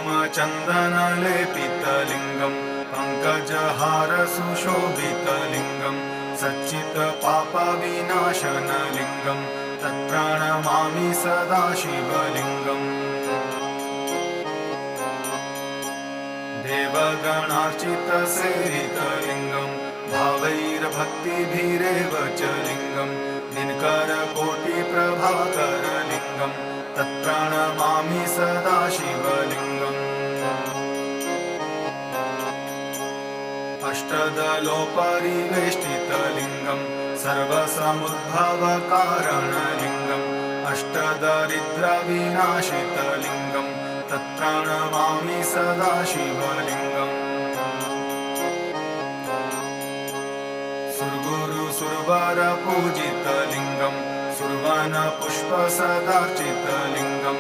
कुङ्कुमचन्दनलेपितलिङ्गं पङ्कजहारसुशोभितलिङ्गं सच्चित्पापविनाशनलिङ्गं तत्प्रणमामि सदा शिवलिङ्गम्। देवगणार्चितसेवितलिङ्गं भावैर्भक्तिभिरेव च लिङ्गं दिनकरकोटिप्रभाकरलिङ्गं तत्प्रणमामि सदा शिवलिङ्गम्। अष्टदलोपरिवेष्टितलिङ्गं सर्वसमुद्भवकारणलिङ्गम् अष्टदरिद्रविनाशितलिङ्गं तत्प्रणमामि सदा शिवलिङ्गम्। सुरगुरुसुरवरपूजितलिङ्गं सुरवनपुष्पसदार्चितलिङ्गं